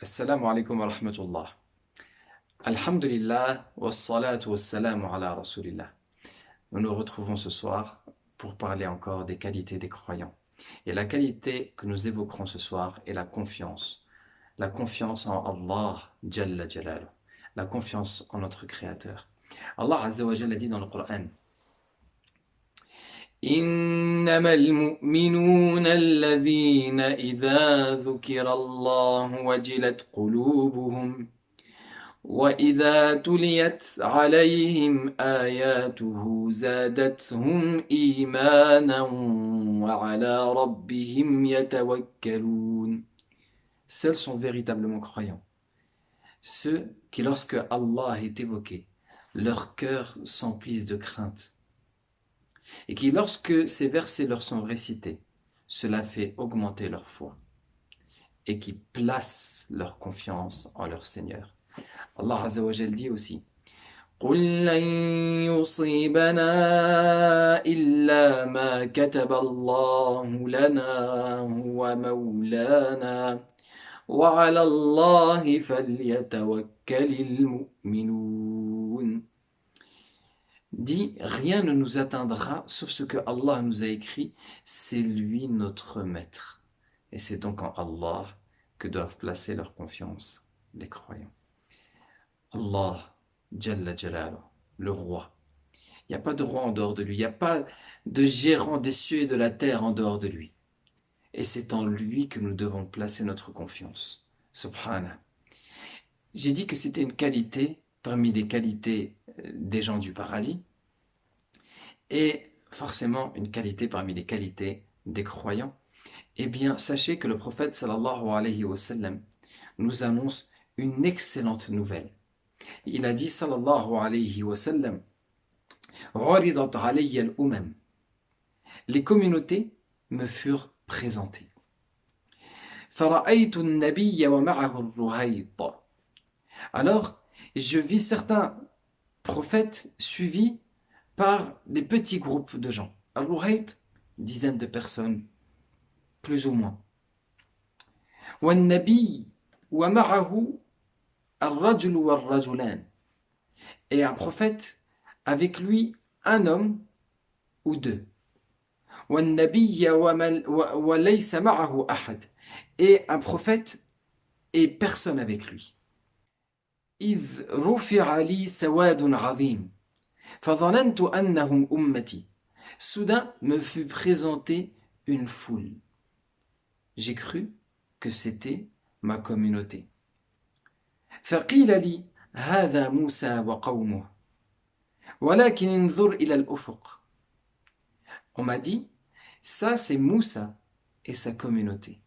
Assalamu alaikum wa rahmatullah. Alhamdulillah, wassalatu wassalamu ala rasulillah. Nous nous retrouvons ce soir pour parler encore des qualités des croyants. Et la qualité que nous évoquerons ce soir est la confiance. La confiance en Allah, Jalla Jalaluh. La confiance en notre Créateur. Allah Azza wa Jalla dit dans le Coran: إنما المؤمنون الذين إذا ذكر الله وجلت قلوبهم وإذا تليت عليهم آياته زادتهم إيمانا وعلى ربهم يتوكلون. Seuls sont véritablement croyants ceux qui, lorsque Allah est évoqué, leur cœur s'emplissent de crainte, et qui, lorsque ces versets leur sont récités, cela fait augmenter leur foi, et qui placent leur confiance en leur Seigneur. Allah Azza wa Jal dit aussi: قُل لَّن يُصِيبَنَا إِلَّا مَا كَتَبَ اللَّهُ لَنَا هُوَ مَوْلَانَا وَعَلَى اللَّهِ فَلْيَتَوَكَّلِ الْمُؤْمِنُونَ. Dit: rien ne nous atteindra sauf ce que Allah nous a écrit, c'est lui notre maître. Et c'est donc en Allah que doivent placer leur confiance les croyants. Allah, Jalla Jalaluh, le roi. Il n'y a pas de roi en dehors de lui, il n'y a pas de gérant des cieux et de la terre en dehors de lui. Et c'est en lui que nous devons placer notre confiance. Subhanah. J'ai dit que c'était une qualité parmi les qualités des gens du paradis, et forcément une qualité parmi les qualités des croyants. Eh bien, sachez que le prophète sallallahu alayhi wa sallam nous annonce une excellente nouvelle. Il a dit sallallahu alayhi wa sallam: "Uridat alayya al-umam." Les communautés me furent présentées. "Fara'aytu an-nabiyya wa ma'ahu ar-ruhayt." Alors, je vis certains prophètes suivis par des petits groupes de gens. Al-Ruhayt, une dizaine de personnes, plus ou moins. وَالنَّبِيُّ وَمَعَهُ الرَّجُلُ وَالرَّجُلَانِ. Et un prophète, avec lui un homme ou deux. وَالنَّبِيُّ وَلَيْسَ مَعَهُ أَحَدٌ. Et un prophète et personne avec lui. إِذْ رُفِعَ لِي سَوَادٌ عَظِيمٌ فَظَنَنْتُ أَنَّهُمْ أُمَّتِي. Soudain me fut présentée une foule. J'ai cru que c'était ma communauté. فَقِيلَ لِي هَذَا مُوسَى وَقَوْمُهُ وَلَكِنْ انظُرْ إِلَى الْأُفُقِ. On m'a dit: ça c'est Moussa et sa communauté.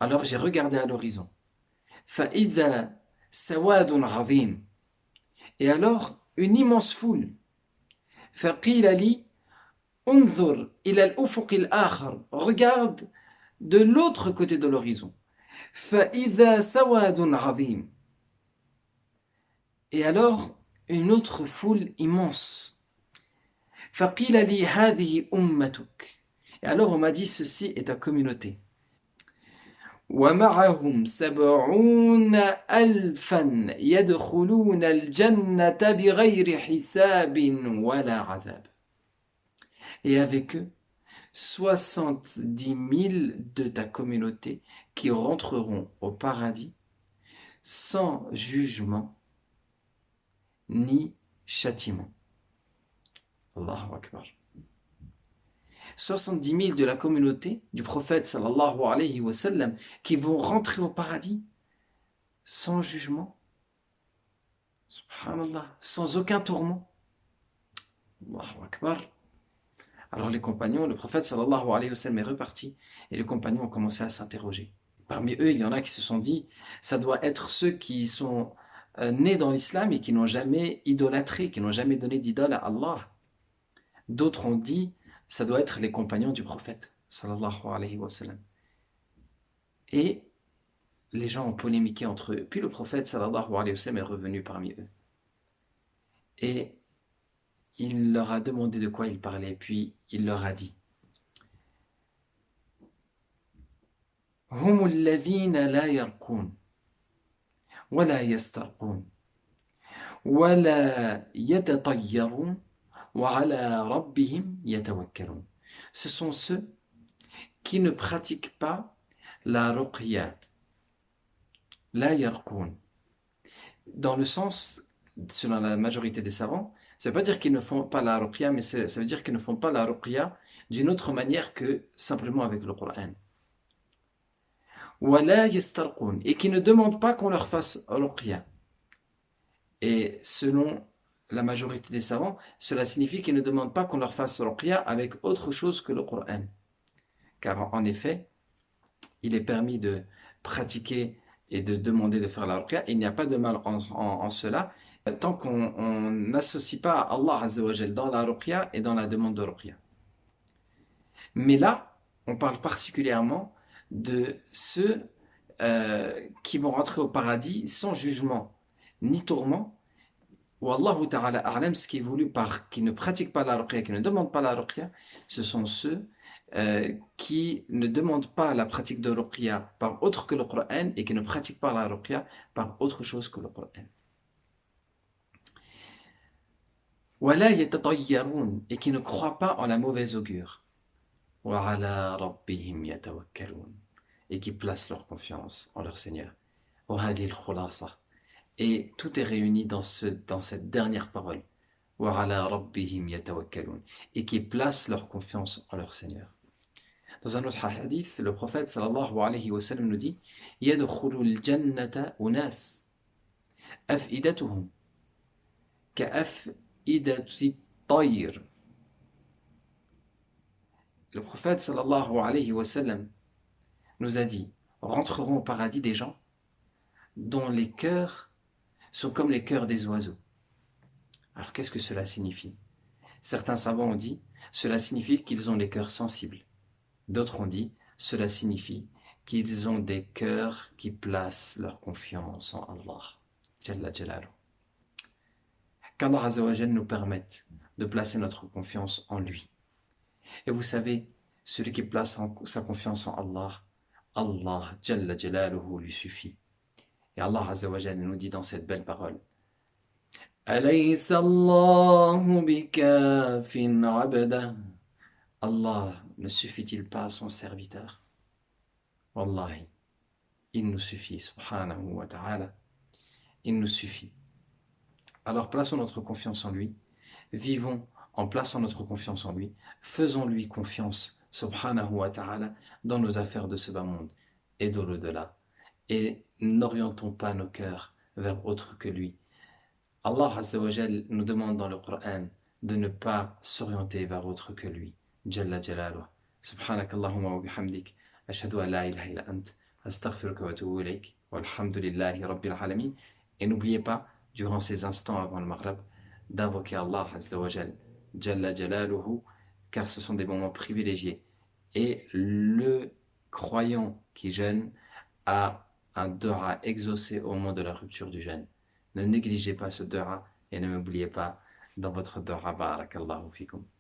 Alors j'ai regardé à l'horizon. فَإِذَا سَوَادٌ عَظِيمٌ. Et alors une immense foule. فَقِيلَ لِي انظُرْ إِلَى الْأُفُقِ الْآخَرِ. Regarde de l'autre côté de l'horizon. فَإِذَا سَوَادٌ عَظِيمٌ. Et alors une autre foule immense. فَقِيلَ لِي هَذِهِ أُمَّتُكَ. Et alors on m'a dit: ceci est ta communauté. وَمَعَهُمْ 70,000 يَدْخُلُونَ الْجَنَّةَ بِغَيْرِ حِسَابٍ وَلَا عَذَابٍ. Et avec eux 70 000 de ta communauté qui rentreront au paradis sans jugement ni châtiment. Allahu Akbar. 70 000 de la communauté du prophète sallallahu alayhi wa sallam qui vont rentrer au paradis sans jugement, subhanallah, sans aucun tourment. Allahu Akbar. Alors les compagnons, le prophète sallallahu alayhi wa sallam est reparti et les compagnons ont commencé à s'interroger. Parmi eux, il y en a qui se sont dit: ça doit être ceux qui sont nés dans l'islam et qui n'ont jamais idolâtré, qui n'ont jamais donné d'idole à Allah. D'autres ont dit: ça doit être les compagnons du prophète sallallahu alayhi wa sallam. Et les gens ont polémiqué entre eux. Puis le prophète sallallahu alayhi wa sallam est revenu parmi eux. Et il leur a demandé de quoi il parlait, puis il leur a dit: Hum alladhina la yarqun. ولا يسترقون ولا يتطيرون وعلى ربهم يتوكلون. Ce sont ceux qui ne pratiquent pas la ruqya, la yarqoun. Dans le sens, selon la majorité des savants, ça ne veut pas dire qu'ils ne font pas la ruqya, mais ça veut dire qu'ils ne font pas la ruqya d'une autre manière que simplement avec le Coran. وَلَا يَسْتَرْقُونَ, et qui ne demandent pas qu'on leur fasse ruqya. Et selon la majorité des savants, cela signifie qu'ils ne demandent pas qu'on leur fasse ruqya avec autre chose que le Coran. Car en effet, il est permis de pratiquer et de demander de faire la ruqya, et il n'y a pas de mal en cela, tant qu'on n'associe pas Allah Azza wa Jal dans la ruqya et dans la demande de ruqya. Mais là, on parle particulièrement de ceux qui vont rentrer au paradis sans jugement ni tourment. Wallahu ta'ala a'lam, ce qui est voulu par qui ne pratiquent pas la ruqya, qui ne demandent pas la ruqya, ce sont ceux qui ne demandent pas la pratique de ruqya par autre que le Coran et qui ne pratiquent pas la ruqya par autre chose que le Coran. Wala yatatayyarun, et qui ne croient pas en la mauvaise augure. Wa ala rabbihim yatawakkalun, et qui placent leur confiance en leur Seigneur. Wa hadhihi al-khulasa. Et tout est réuni dans cette dernière parole. Wa ala rabbihim yatawakkalun, et qui placent leur confiance en leur Seigneur. Dans un autre hadith, le prophète sallallahu alayhi wa sallam nous dit Yadkhulul jannata unas afidatuhum ka'afidati tayr. Le prophète sallallahu alayhi wa sallam nous a dit rentreront au paradis des gens dont les cœurs sont comme les cœurs des oiseaux. Alors qu'est-ce que cela signifie? Certains savants ont dit cela signifie qu'ils ont les cœurs sensibles. D'autres ont dit cela signifie qu'ils ont des cœurs qui placent leur confiance en Allah. Jalla Jalaluh. Qu'Allah Azza wa Jal nous permette de placer notre confiance en lui. Et vous savez, celui qui place sa confiance en Allah, Allah Jalla Jalaluhu lui suffit. Et Allah Azza wa Jal nous dit dans cette belle parole Alaysa Allahu bikafin abda. Allah ne suffit-il pas à son serviteur? Wallahi, il nous suffit, subhanahu wa ta'ala, il nous suffit. Alors plaçons notre confiance en lui, vivons en plaçant notre confiance en lui, faisons-lui confiance, subhanahu wa ta'ala, dans nos affaires de ce bas monde et de l'au-delà, et n'orientons pas nos cœurs vers autre que lui. Allah Azza wa Jal nous demande dans le Coran de ne pas s'orienter vers autre que lui. Jalla Jalaluh. Subhanak Allahumma wa bihamdik. Ashhadu an la ilaha illa ant. Astaghfiruka wa atubu ilayk. Walhamdulillahi rabbil alamin. Et n'oubliez pas, durant ces instants avant le Maghrib, d'invoquer Allah Azza wa Jal. Jalla Jalaluhu. Car ce sont des moments privilégiés. Et le croyant qui jeûne a un dua exaucé au moment de la rupture du jeûne. Ne négligez pas ce dua et ne m'oubliez pas dans votre dua. Barakallahu fikum.